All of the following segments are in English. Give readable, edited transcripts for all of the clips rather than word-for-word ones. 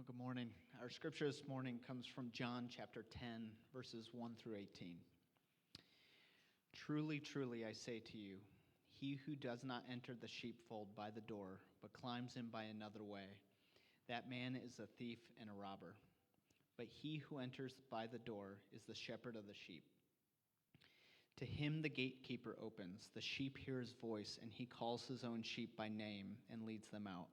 Well, good morning. Our scripture this morning comes from John chapter 10, verses 1 through 18. Truly, truly, I say to you, he who does not enter the sheepfold by the door, but climbs in by another way, that man is a thief and a robber. But he who enters by the door is the shepherd of the sheep. To him the gatekeeper opens, the sheep hear his voice, and he calls his own sheep by name and leads them out.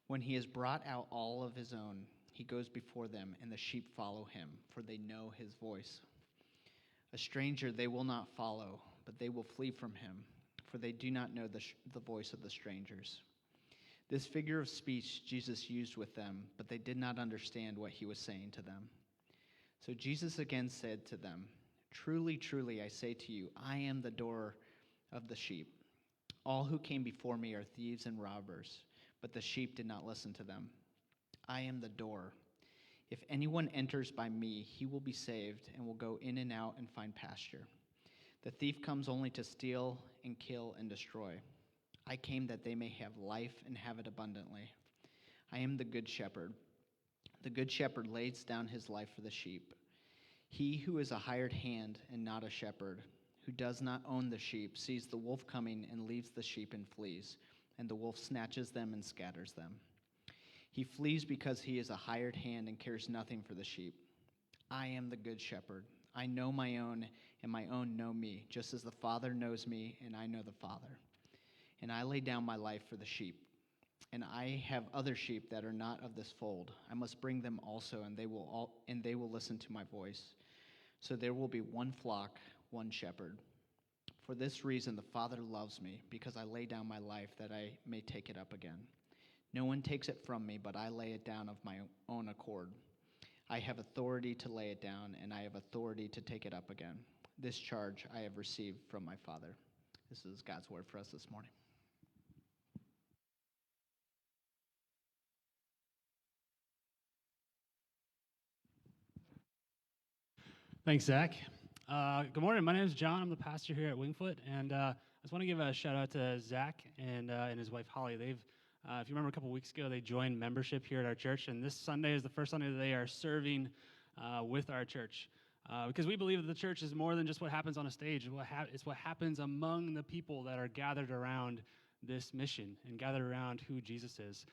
When he has brought out all of his own, he goes before them, and the sheep follow him, for they know his voice. A stranger they will not follow, but they will flee from him, for they do not know the voice of the strangers. This figure of speech Jesus used with them, but they did not understand what he was saying to them. So Jesus again said to them, Truly, truly, I say to you, I am the door of the sheep. All who came before me are thieves and robbers, but the sheep did not listen to them. I am the door. If anyone enters by me, he will be saved and will go in and out and find pasture. The thief comes only to steal and kill and destroy. I came that they may have life and have it abundantly. I am the good shepherd. The good shepherd lays down his life for the sheep. He who is a hired hand and not a shepherd, who does not own the sheep, sees the wolf coming and leaves the sheep and flees, and the wolf snatches them and scatters them. He flees because he is a hired hand and cares nothing for the sheep. I am the good shepherd. I know my own, and my own know me, just as the Father knows me, and I know the Father. And I lay down my life for the sheep. And I have other sheep that are not of this fold. I must bring them also, and they will listen to my voice. So there will be one flock, one shepherd. For this reason the Father loves me, because I lay down my life that I may take it up again. No one takes it from me, but I lay it down of my own accord. I have authority to lay it down, and I have authority to take it up again. This charge I have received from my Father. This is God's word for us this morning. Thanks, Zach. Good morning. My name is John. I'm the pastor here at Wingfoot, and I just want to give a shout out to Zach and his wife Holly. They've, if you remember, a couple weeks ago, they joined membership here at our church, and this Sunday is the first Sunday that they are serving with our church, because we believe that the church is more than just what happens on a stage. It's what happens among the people that are gathered around this mission and gathered around who Jesus is.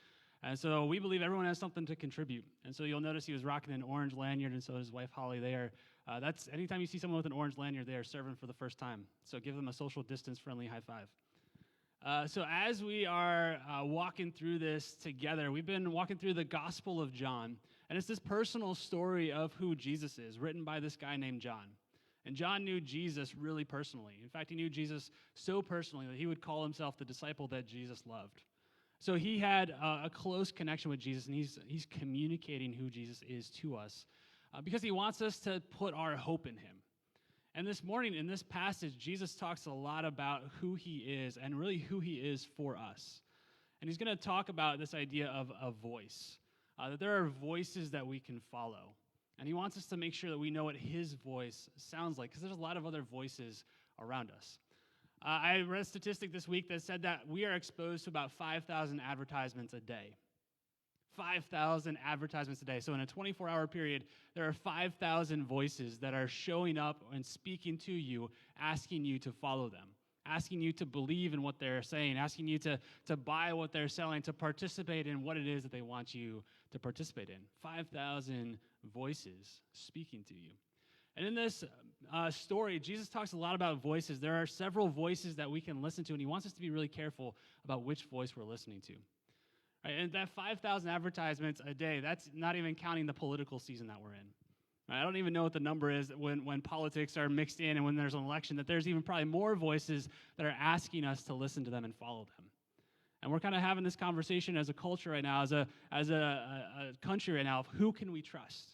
And so we believe everyone has something to contribute. And so you'll notice he was rocking an orange lanyard, and so his wife Holly. They are. That's anytime you see someone with an orange lanyard, they are serving for the first time. So give them a social distance friendly high five. So as we are walking through this together, we've been walking through the Gospel of John, and it's this personal story of who Jesus is, written by this guy named John. And John knew Jesus really personally. In fact, he knew Jesus so personally that he would call himself the disciple that Jesus loved. So he had a close connection with Jesus, and he's communicating who Jesus is to us because he wants us to put our hope in him. And this morning, in this passage, Jesus talks a lot about who he is and really who he is for us. And he's going to talk about this idea of a voice, that there are voices that we can follow. And he wants us to make sure that we know what his voice sounds like, because there's a lot of other voices around us. I read a statistic this week that said that we are exposed to about 5,000 advertisements a day. 5,000 advertisements a day. So in a 24-hour period, there are 5,000 voices that are showing up and speaking to you, asking you to follow them, asking you to believe in what they're saying, asking you to buy what they're selling, to participate in what it is that they want you to participate in. 5,000 voices speaking to you. And in this story, Jesus talks a lot about voices. There are several voices that we can listen to, and he wants us to be really careful about which voice we're listening to. Right? And that 5,000 advertisements a day, that's not even counting the political season that we're in. Right? I don't even know what the number is when politics are mixed in and when there's an election, that there's even probably more voices that are asking us to listen to them and follow them. And we're kind of having this conversation as a culture right now, as a country right now, of who can we trust?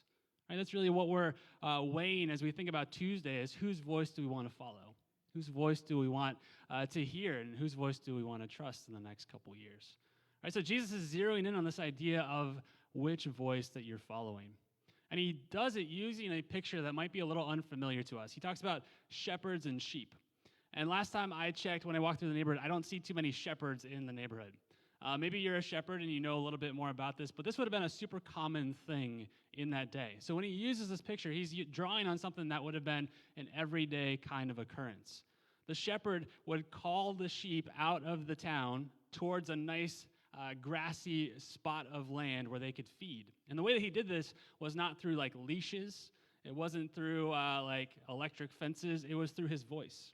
Right, that's really what we're weighing as we think about Tuesday, is whose voice do we want to follow? Whose voice do we want to hear, and whose voice do we want to trust in the next couple years? Right, so Jesus is zeroing in on this idea of which voice that you're following. And he does it using a picture that might be a little unfamiliar to us. He talks about shepherds and sheep. And last time I checked, when I walked through the neighborhood, I don't see too many shepherds in the neighborhood. Maybe you're a shepherd and you know a little bit more about this, but this would have been a super common thing in that day. So when he uses this picture, he's drawing on something that would have been an everyday kind of occurrence. The shepherd would call the sheep out of the town towards a nice grassy spot of land where they could feed. And the way that he did this was not through like leashes. It wasn't through like electric fences. It was through his voice.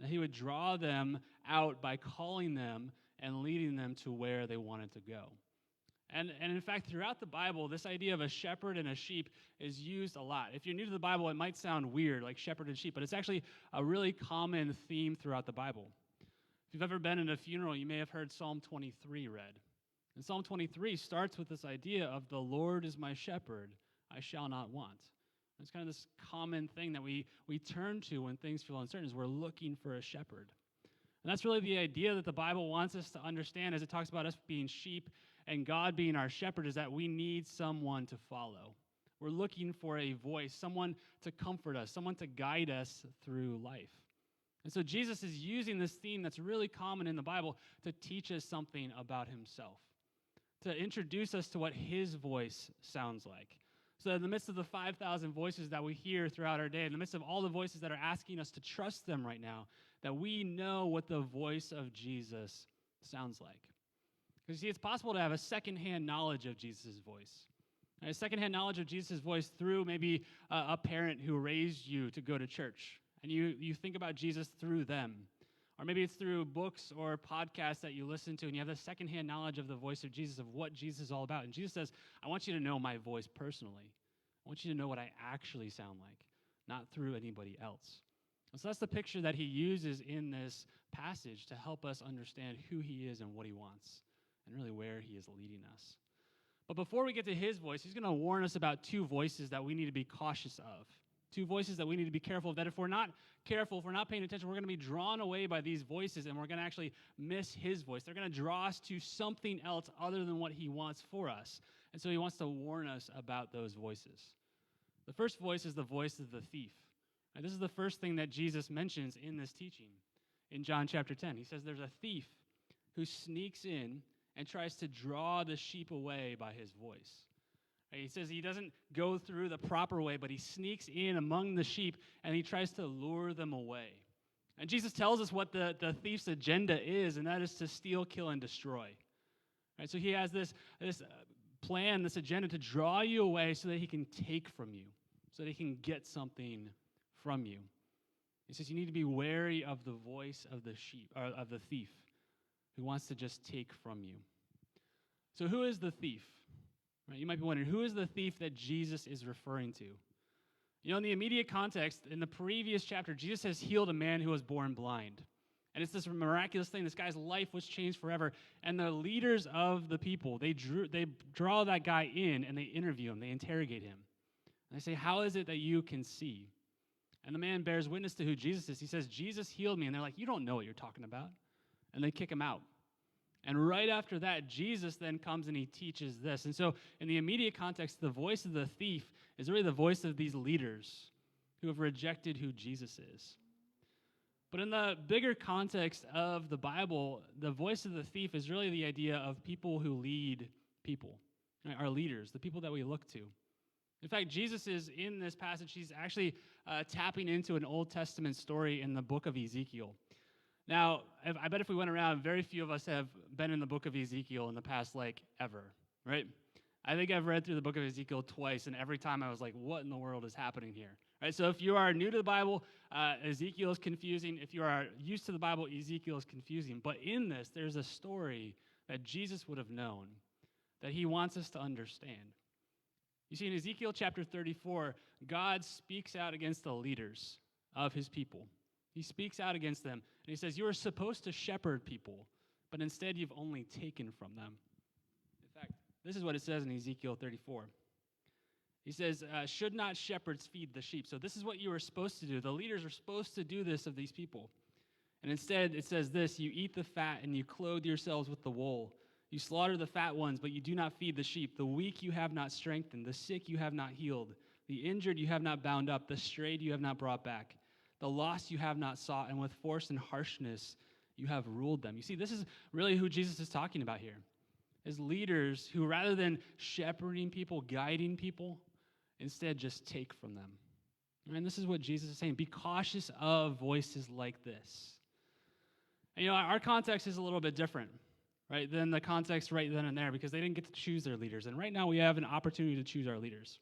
And he would draw them out by calling them and leading them to where they wanted to go. And in fact, throughout the Bible, this idea of a shepherd and a sheep is used a lot. If you're new to the Bible, it might sound weird, like shepherd and sheep, but it's actually a really common theme throughout the Bible. If you've ever been in a funeral, you may have heard Psalm 23 read. And Psalm 23 starts with this idea of the Lord is my shepherd, I shall not want. It's kind of this common thing that we turn to when things feel uncertain, is we're looking for a shepherd. And that's really the idea that the Bible wants us to understand as it talks about us being sheep and God being our shepherd, is that we need someone to follow. We're looking for a voice, someone to comfort us, someone to guide us through life. And so Jesus is using this theme that's really common in the Bible to teach us something about himself, to introduce us to what his voice sounds like. So in the midst of the 5,000 voices that we hear throughout our day, in the midst of all the voices that are asking us to trust them right now, that we know what the voice of Jesus sounds like. Because you see, it's possible to have a secondhand knowledge of Jesus' voice. A secondhand knowledge of Jesus' voice through maybe a parent who raised you to go to church, and you think about Jesus through them. Or maybe it's through books or podcasts that you listen to, and you have the secondhand knowledge of the voice of Jesus, of what Jesus is all about. And Jesus says, I want you to know my voice personally. I want you to know what I actually sound like, not through anybody else. And so that's the picture that he uses in this passage to help us understand who he is and what he wants, and really where he is leading us. But before we get to his voice, he's going to warn us about two voices that we need to be cautious of. Two voices that we need to be careful of, that if we're not careful, if we're not paying attention, we're going to be drawn away by these voices, and we're going to actually miss his voice. They're going to draw us to something else other than what he wants for us. And so he wants to warn us about those voices. The first voice is the voice of the thief. And this is the first thing that Jesus mentions in this teaching. In John chapter 10, he says there's a thief who sneaks in and tries to draw the sheep away by his voice. He says he doesn't go through the proper way, but he sneaks in among the sheep, and he tries to lure them away. And Jesus tells us what the thief's agenda is, and that is to steal, kill, and destroy. Right, so he has this plan, this agenda to draw you away so that he can take from you, so that he can get something from you. He says you need to be wary of the voice of the sheep, or of the thief, who wants to just take from you. So who is the thief? Right, you might be wondering, who is the thief that Jesus is referring to? You know, in the immediate context, in the previous chapter, Jesus has healed a man who was born blind. And it's this miraculous thing. This guy's life was changed forever. And the leaders of the people, they draw that guy in, and they interview him. They interrogate him. And they say, how is it that you can see? And the man bears witness to who Jesus is. He says, Jesus healed me. And they're like, you don't know what you're talking about. And they kick him out. And right after that, Jesus then comes and he teaches this. And so in the immediate context, the voice of the thief is really the voice of these leaders who have rejected who Jesus is. But in the bigger context of the Bible, the voice of the thief is really the idea of people who lead people, right? Our leaders, the people that we look to. In fact, Jesus is in this passage, he's actually tapping into an Old Testament story in the book of Ezekiel. Now, I bet if we went around, very few of us have been in the book of Ezekiel in the past, ever, right? I think I've read through the book of Ezekiel twice, and every time I was like, what in the world is happening here? Right? So if you are new to the Bible, Ezekiel is confusing. If you are used to the Bible, Ezekiel is confusing. But in this, there's a story that Jesus would have known, that he wants us to understand. You see, in Ezekiel chapter 34, God speaks out against the leaders of his people. He speaks out against them, and he says, you are supposed to shepherd people, but instead you've only taken from them. In fact, this is what it says in Ezekiel 34. He says, should not shepherds feed the sheep? So this is what you are supposed to do. The leaders are supposed to do this of these people. And instead, it says this, you eat the fat and you clothe yourselves with the wool. You slaughter the fat ones, but you do not feed the sheep. The weak you have not strengthened. The sick you have not healed. The injured you have not bound up. The strayed you have not brought back. The lost you have not sought, and with force and harshness you have ruled them. You see, this is really who Jesus is talking about here, is leaders who, rather than shepherding people, guiding people, instead just take from them. And this is what Jesus is saying. Be cautious of voices like this. And, our context is a little bit different, right, than the context right then and there, because they didn't get to choose their leaders. And right now we have an opportunity to choose our leaders.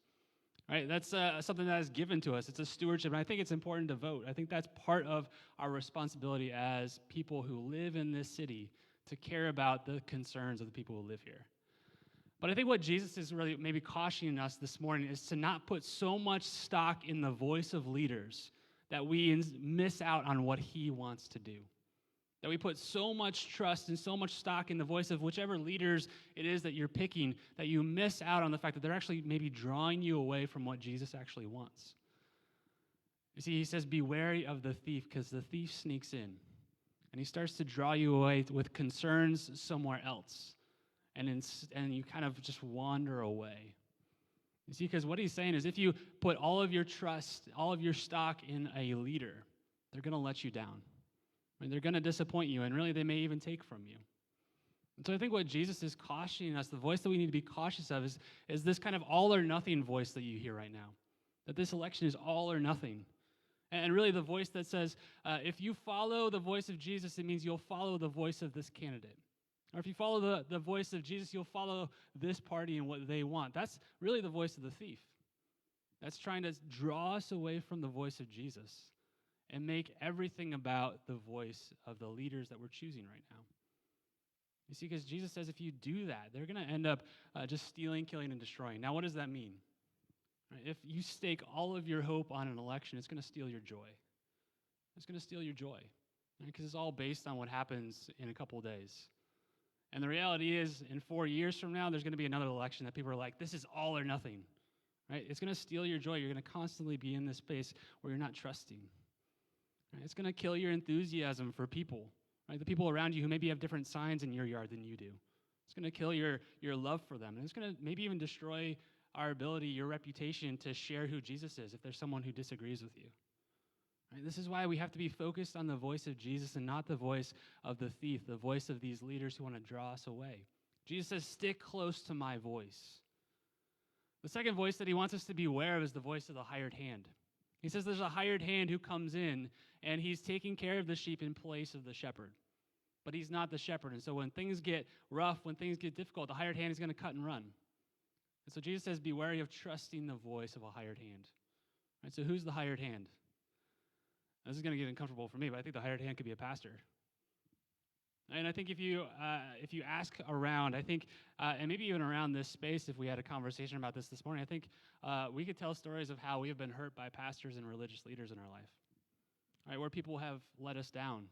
Right? That's something that is given to us. It's a stewardship, and I think it's important to vote. I think that's part of our responsibility as people who live in this city to care about the concerns of the people who live here. But I think what Jesus is really maybe cautioning us this morning is to not put so much stock in the voice of leaders that we miss out on what he wants to do. That we put so much trust and so much stock in the voice of whichever leaders it is that you're picking that you miss out on the fact that they're actually maybe drawing you away from what Jesus actually wants. You see, he says, be wary of the thief, because the thief sneaks in and he starts to draw you away with concerns somewhere else. And you kind of just wander away. You see, because what he's saying is if you put all of your trust, all of your stock in a leader, they're going to let you down. They're going to disappoint you, and really they may even take from you. And so I think what Jesus is cautioning us, the voice that we need to be cautious of, is this kind of all or nothing voice that you hear right now. That this election is all or nothing. And really the voice that says, if you follow the voice of Jesus, it means you'll follow the voice of this candidate. Or if you follow the voice of Jesus, you'll follow this party and what they want. That's really the voice of the thief. That's trying to draw us away from the voice of Jesus and make everything about the voice of the leaders that we're choosing right now. You see, because Jesus says if you do that, they're going to end up just stealing, killing, and destroying. Now, what does that mean? Right? If you stake all of your hope on an election, it's going to steal your joy. It's going to steal your joy, because it's all based on what happens in a couple of days. And the reality is, in 4 years from now, there's going to be another election that people are like, this is all or nothing. Right? It's going to steal your joy. You're going to constantly be in this space where you're not trusting. Right? It's going to kill your enthusiasm for people, right? The people around you who maybe have different signs in your yard than you do. It's going to kill your love for them. And it's going to maybe even destroy our ability, your reputation to share who Jesus is if there's someone who disagrees with you. Right? This is why we have to be focused on the voice of Jesus and not the voice of the thief, the voice of these leaders who want to draw us away. Jesus says, stick close to my voice. The second voice that he wants us to be aware of is the voice of the hired hand. He says there's a hired hand who comes in, and he's taking care of the sheep in place of the shepherd. But he's not the shepherd. And so when things get rough, when things get difficult, the hired hand is going to cut and run. And so Jesus says, be wary of trusting the voice of a hired hand. Right, so who's the hired hand? This is going to get uncomfortable for me, but I think the hired hand could be a pastor. And I think if you ask around, I think, and maybe even around this space, if we had a conversation about this morning, I think we could tell stories of how we have been hurt by pastors and religious leaders in our life, right, where people have let us down.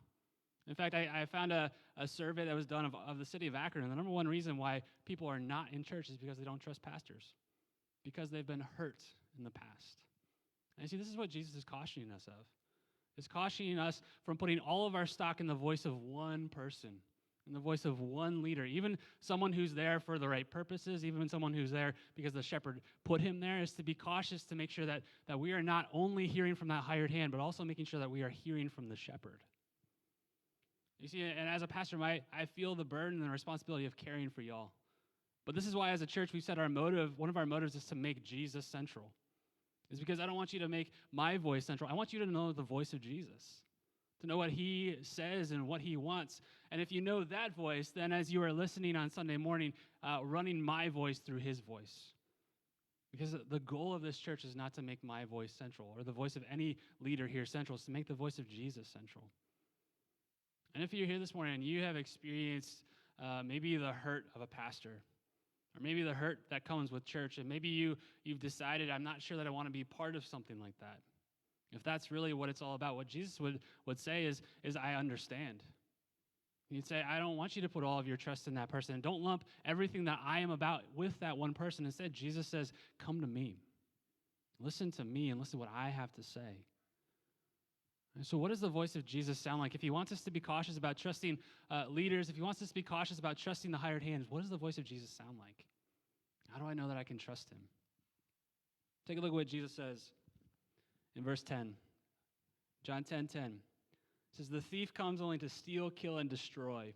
In fact, I found a survey that was done of the city of Akron, and the number one reason why people are not in church is because they don't trust pastors, because they've been hurt in the past. And see, this is what Jesus is cautioning us of. Is cautioning us from putting all of our stock in the voice of one person, in the voice of one leader, even someone who's there for the right purposes, even someone who's there because the shepherd put him there, is to be cautious to make sure that we are not only hearing from that hired hand, but also making sure that we are hearing from the shepherd. You see, and as a pastor, I feel the burden and the responsibility of caring for y'all. But this is why as a church we've said one of our motives is to make Jesus central. Is because I don't want you to make my voice central. I want you to know the voice of Jesus, to know what he says and what he wants. And if you know that voice, then as you are listening on Sunday morning, running my voice through his voice. Because the goal of this church is not to make my voice central or the voice of any leader here central. It's to make the voice of Jesus central. And if you're here this morning and you have experienced maybe the hurt of a pastor, or maybe the hurt that comes with church, and maybe you've decided, I'm not sure that I want to be part of something like that. If that's really what it's all about, what Jesus would say is I understand. He'd say, I don't want you to put all of your trust in that person. And don't lump everything that I am about with that one person. Instead, Jesus says, come to me. Listen to me and listen to what I have to say. And so what does the voice of Jesus sound like? If he wants us to be cautious about trusting leaders, if he wants us to be cautious about trusting the hired hands, what does the voice of Jesus sound like? How do I know that I can trust him? Take a look at what Jesus says in verse 10. John 10:10 It says, the thief comes only to steal, kill, and destroy.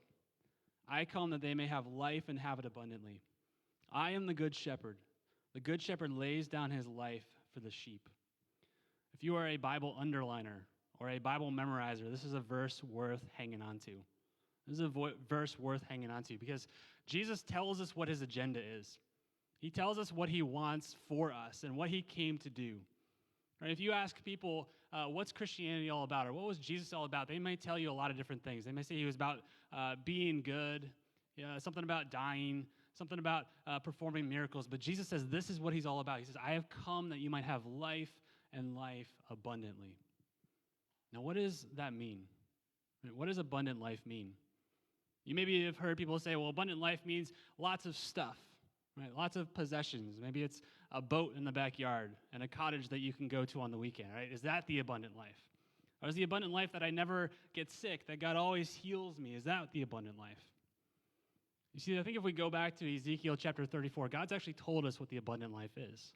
I come that they may have life and have it abundantly. I am the good shepherd. The good shepherd lays down his life for the sheep. If you are a Bible underliner or a Bible memorizer, this is a verse worth hanging on to. This is a verse worth hanging on to because Jesus tells us what his agenda is. He tells us what he wants for us and what he came to do. Right? If you ask people, what's Christianity all about, or what was Jesus all about, they might tell you a lot of different things. They may say he was about being good, something about dying, something about performing miracles. But Jesus says this is what he's all about. He says, I have come that you might have life and life abundantly. Now, what does that mean? What does abundant life mean? You maybe have heard people say, well, abundant life means lots of stuff, right? Lots of possessions. Maybe it's a boat in the backyard and a cottage that you can go to on the weekend, right? Is that the abundant life? Or is the abundant life that I never get sick, that God always heals me? Is that the abundant life? You see, I think if we go back to Ezekiel chapter 34, God's actually told us what the abundant life is.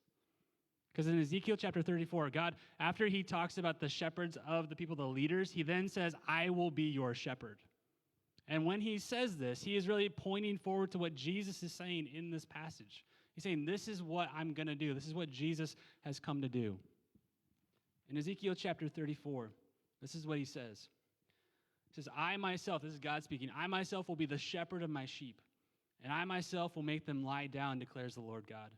Because in Ezekiel chapter 34, God, after he talks about the shepherds of the people, the leaders, he then says, I will be your shepherd. And when he says this, he is really pointing forward to what Jesus is saying in this passage. He's saying, this is what I'm going to do. This is what Jesus has come to do. In Ezekiel chapter 34, this is what he says. He says, I myself, this is God speaking, I myself will be the shepherd of my sheep, and I myself will make them lie down, declares the Lord God.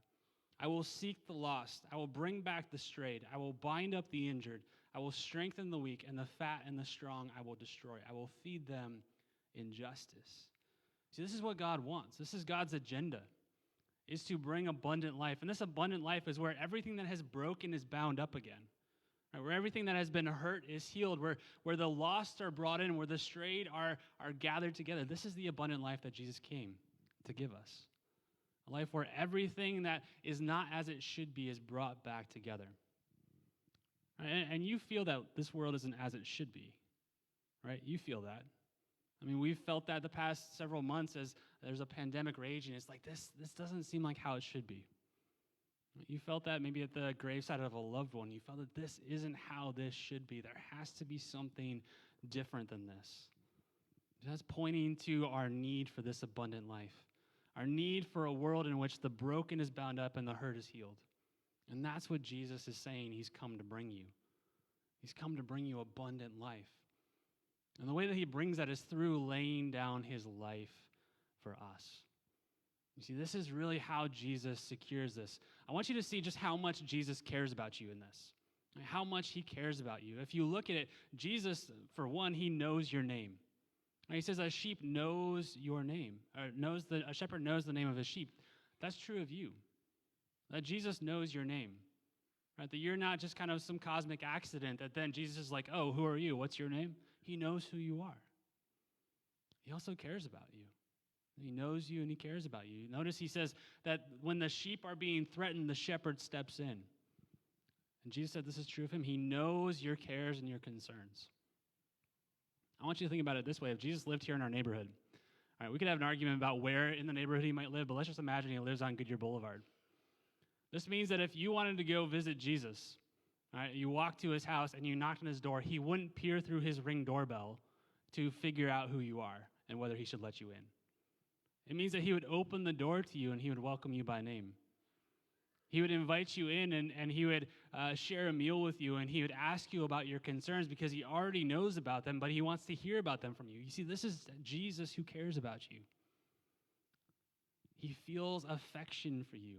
I will seek the lost. I will bring back the strayed. I will bind up the injured. I will strengthen the weak, and the fat and the strong I will destroy. I will feed them in justice. See, this is what God wants. This is God's agenda, is to bring abundant life. And this abundant life is where everything that has broken is bound up again. Right? Where everything that has been hurt is healed, where the lost are brought in, where the strayed are gathered together. This is the abundant life that Jesus came to give us. A life where everything that is not as it should be is brought back together. And you feel that this world isn't as it should be, right? You feel that. I mean, we've felt that the past several months as there's a pandemic raging. It's like, this doesn't seem like how it should be. You felt that maybe at the graveside of a loved one. You felt that this isn't how this should be. There has to be something different than this. That's pointing to our need for this abundant life. Our need for a world in which the broken is bound up and the hurt is healed. And that's what Jesus is saying he's come to bring you. He's come to bring you abundant life. And the way that he brings that is through laying down his life for us. You see, this is really how Jesus secures this. I want you to see just how much Jesus cares about you in this. How much he cares about you. If you look at it, Jesus, for one, he knows your name. He says a sheep knows your name, or a shepherd knows the name of his sheep. That's true of you. That Jesus knows your name. Right? That you're not just kind of some cosmic accident that then Jesus is like, oh, who are you? What's your name? He knows who you are. He also cares about you. He knows you and he cares about you. Notice he says that when the sheep are being threatened, the shepherd steps in. And Jesus said this is true of him. He knows your cares and your concerns. I want you to think about it this way. If Jesus lived here in our neighborhood, all right, we could have an argument about where in the neighborhood he might live, but let's just imagine he lives on Goodyear Boulevard. This means that if you wanted to go visit Jesus, all right, you walked to his house and you knocked on his door, he wouldn't peer through his Ring doorbell to figure out who you are and whether he should let you in. It means that he would open the door to you and he would welcome you by name. He would invite you in and he would share a meal with you and he would ask you about your concerns because he already knows about them, but he wants to hear about them from you. You see, this is Jesus who cares about you. He feels affection for you.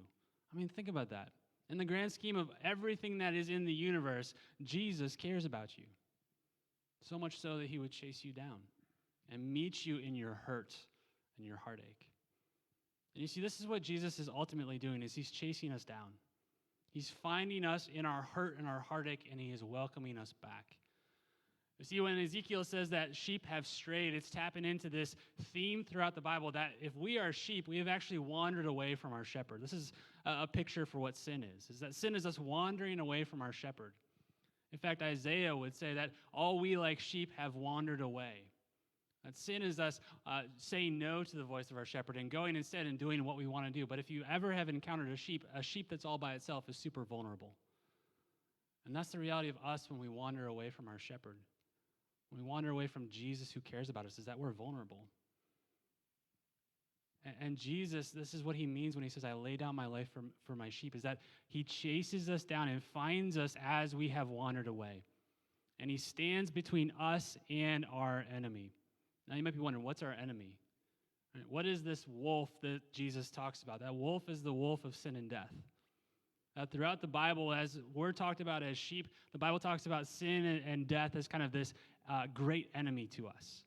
I mean, think about that. In the grand scheme of everything that is in the universe, Jesus cares about you. So much so that he would chase you down and meet you in your hurt and your heartache. And you see, this is what Jesus is ultimately doing, is he's chasing us down. He's finding us in our hurt and our heartache, and he is welcoming us back. You see, when Ezekiel says that sheep have strayed, it's tapping into this theme throughout the Bible that if we are sheep, we have actually wandered away from our shepherd. This is a picture for what sin is that sin is us wandering away from our shepherd. In fact, Isaiah would say that all we like sheep have wandered away. That sin is us saying no to the voice of our shepherd and going instead and doing what we want to do. But if you ever have encountered a sheep that's all by itself is super vulnerable. And that's the reality of us when we wander away from our shepherd. when we wander away from Jesus who cares about us, is that we're vulnerable. And Jesus, this is what he means when he says, I lay down my life for my sheep, is that he chases us down and finds us as we have wandered away. And he stands between us and our enemy. Now you might be wondering, what's our enemy? What is this wolf that Jesus talks about? That wolf is the wolf of sin and death. Throughout the Bible, as we're talked about as sheep, the Bible talks about sin and death as kind of this great enemy to us.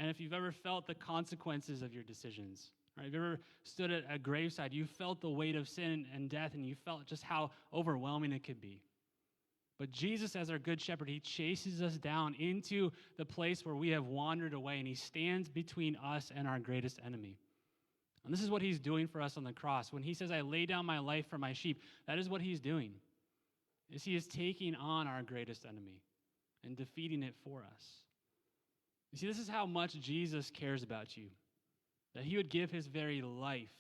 And if you've ever felt the consequences of your decisions, right? If you've ever stood at a graveside, you felt the weight of sin and death, and you felt just how overwhelming it could be. But Jesus, as our good shepherd, he chases us down into the place where we have wandered away, and he stands between us and our greatest enemy. And this is what he's doing for us on the cross. When he says, I lay down my life for my sheep, that is what he's doing. He is taking on our greatest enemy and defeating it for us. You see, this is how much Jesus cares about you, that he would give his very life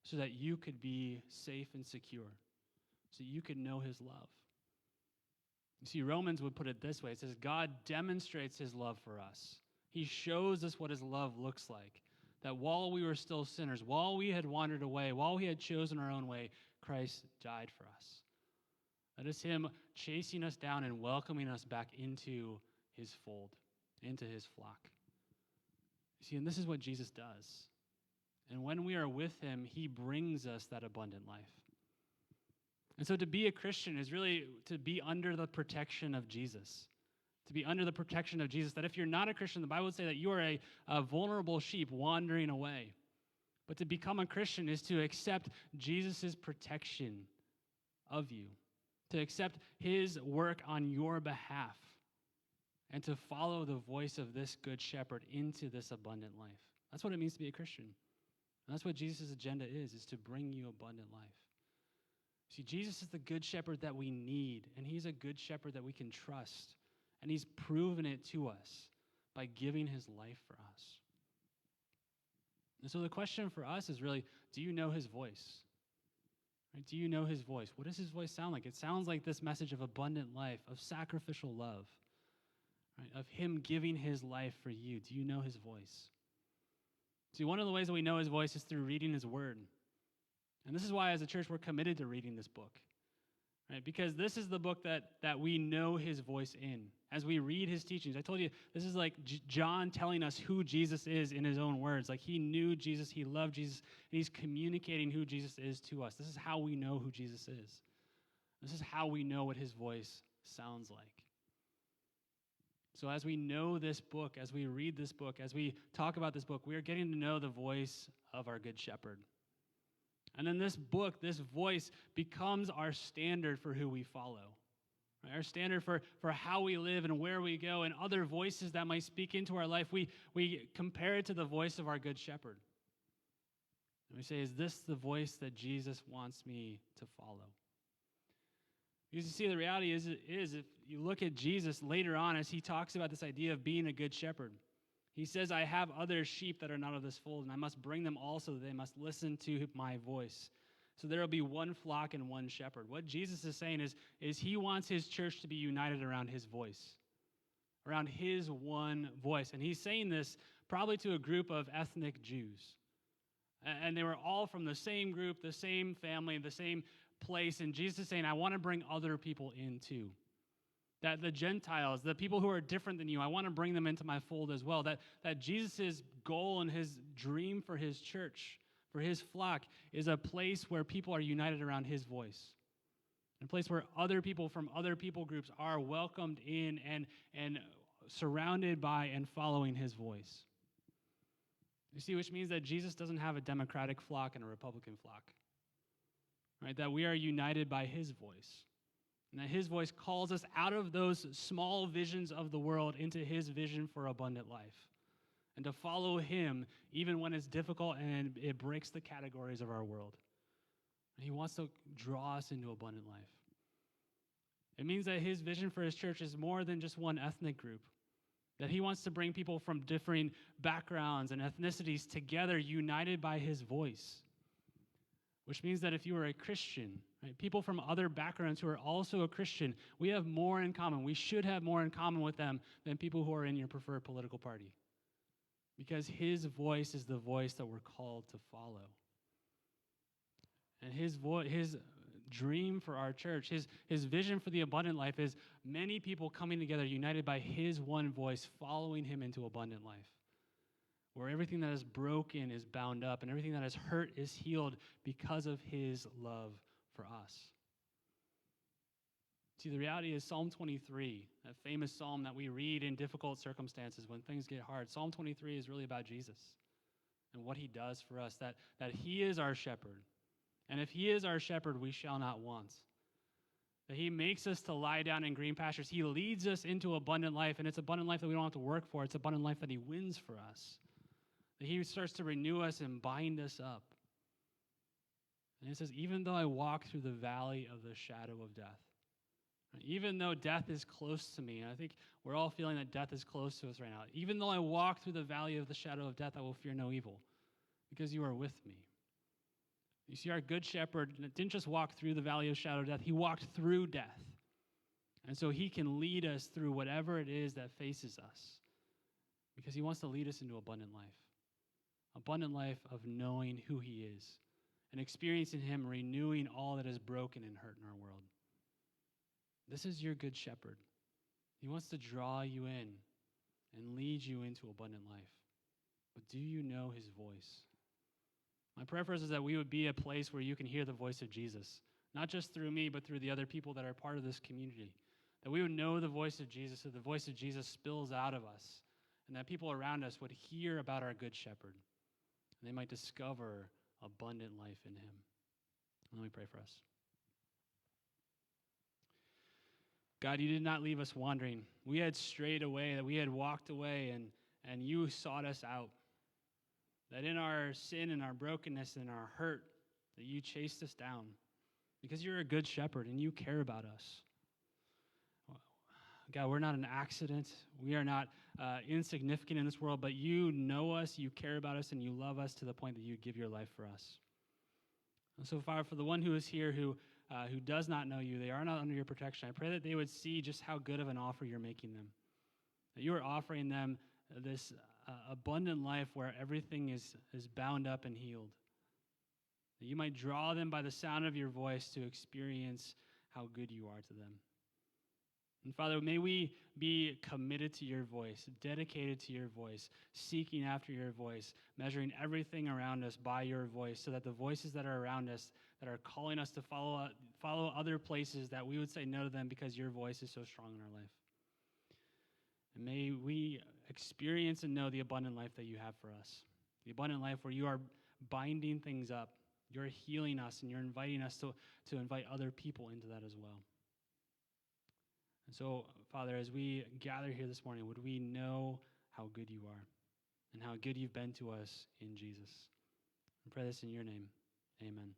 so that you could be safe and secure, so you could know his love. You see, Romans would put it this way. It says, God demonstrates his love for us. He shows us what his love looks like, that while we were still sinners, while we had wandered away, while we had chosen our own way, Christ died for us. That is him chasing us down and welcoming us back into his fold, into his flock. You see, and this is what Jesus does. And when we are with him, he brings us that abundant life. And so to be a Christian is really to be under the protection of Jesus. To be under the protection of Jesus. That if you're not a Christian, the Bible would say that you are a vulnerable sheep wandering away. But to become a Christian is to accept Jesus' protection of you. To accept his work on your behalf. And to follow the voice of this good shepherd into this abundant life. That's what it means to be a Christian. And that's what Jesus' agenda is to bring you abundant life. See, Jesus is the good shepherd that we need, and he's a good shepherd that we can trust. And he's proven it to us by giving his life for us. And so the question for us is really, do you know his voice? Right? Do you know his voice? What does his voice sound like? It sounds like this message of abundant life, of sacrificial love, right? Of him giving his life for you. Do you know his voice? See, one of the ways that we know his voice is through reading his word. And this is why, as a church, we're committed to reading this book. Right? Because this is the book that we know his voice in. As we read his teachings, I told you, this is like John telling us who Jesus is in his own words. Like he knew Jesus, he loved Jesus, and he's communicating who Jesus is to us. This is how we know who Jesus is. This is how we know what his voice sounds like. So as we know this book, as we read this book, as we talk about this book, we are getting to know the voice of our good shepherd. And then this book, this voice, becomes our standard for who we follow. Right? Our standard for how we live and where we go, and other voices that might speak into our life, we compare it to the voice of our good shepherd. And we say, is this the voice that Jesus wants me to follow? Because you see, the reality is if you look at Jesus later on as he talks about this idea of being a good shepherd, he says, I have other sheep that are not of this fold, and I must bring them also. They must listen to my voice. So there will be one flock and one shepherd. What Jesus is saying is he wants his church to be united around his voice, around his one voice. And he's saying this probably to a group of ethnic Jews. And they were all from the same group, the same family, the same place. And Jesus is saying, I want to bring other people in too. That the Gentiles, the people who are different than you, I want to bring them into my fold as well. That Jesus' goal and his dream for his church, for his flock, is a place where people are united around his voice. A place where other people from other people groups are welcomed in and surrounded by and following his voice. You see, which means that Jesus doesn't have a Democratic flock and a Republican flock. Right? That we are united by his voice. And that his voice calls us out of those small visions of the world into his vision for abundant life. And to follow him even when it's difficult and it breaks the categories of our world. And he wants to draw us into abundant life. It means that his vision for his church is more than just one ethnic group. That he wants to bring people from differing backgrounds and ethnicities together, united by his voice. which means that if you are a Christian, right, people from other backgrounds who are also a Christian, we have more in common. We should have more in common with them than people who are in your preferred political party, because his voice is the voice that we're called to follow. And his dream for our church, his vision for the abundant life is many people coming together, united by his one voice, following him into abundant life, where everything that is broken is bound up and everything that is hurt is healed because of his love for us. See, the reality is Psalm 23, that famous psalm that we read in difficult circumstances when things get hard. Psalm 23 is really about Jesus and what he does for us, that he is our shepherd. And if he is our shepherd, we shall not want. That he makes us to lie down in green pastures. He leads us into abundant life, and it's abundant life that we don't have to work for. It's abundant life that he wins for us. That he starts to renew us and bind us up. And it says, even though I walk through the valley of the shadow of death, even though death is close to me, and I think we're all feeling that death is close to us right now, even though I walk through the valley of the shadow of death, I will fear no evil, because you are with me. You see, our good shepherd didn't just walk through the valley of shadow of death, he walked through death. And so he can lead us through whatever it is that faces us, because he wants to lead us into abundant life. Abundant life of knowing who he is and experiencing him renewing all that is broken and hurt in our world. This is your good shepherd. He wants to draw you in and lead you into abundant life. But do you know his voice? My preference is that we would be a place where you can hear the voice of Jesus, not just through me, but through the other people that are part of this community. That we would know the voice of Jesus, that the voice of Jesus spills out of us, and that people around us would hear about our good shepherd, and they might discover abundant life in him. And let me pray for us. God, you did not leave us wandering. We had strayed away, that we had walked away, and you sought us out. That in our sin and our brokenness and our hurt, that you chased us down because you're a good shepherd and you care about us. God, we're not an accident. We are not insignificant in this world, but you know us, you care about us, and you love us to the point that you give your life for us. And so, Father, for the one who is here who does not know you, they are not under your protection, I pray that they would see just how good of an offer you're making them. That you are offering them this abundant life where everything is bound up and healed. That you might draw them by the sound of your voice to experience how good you are to them. And Father, may we be committed to your voice, dedicated to your voice, seeking after your voice, measuring everything around us by your voice, so that the voices that are around us, that are calling us to follow other places, that we would say no to them because your voice is so strong in our life. And may we experience and know the abundant life that you have for us. The abundant life where you are binding things up, you're healing us, and you're inviting us to invite other people into that as well. And so, Father, as we gather here this morning, would we know how good you are and how good you've been to us in Jesus? I pray this in your name. Amen.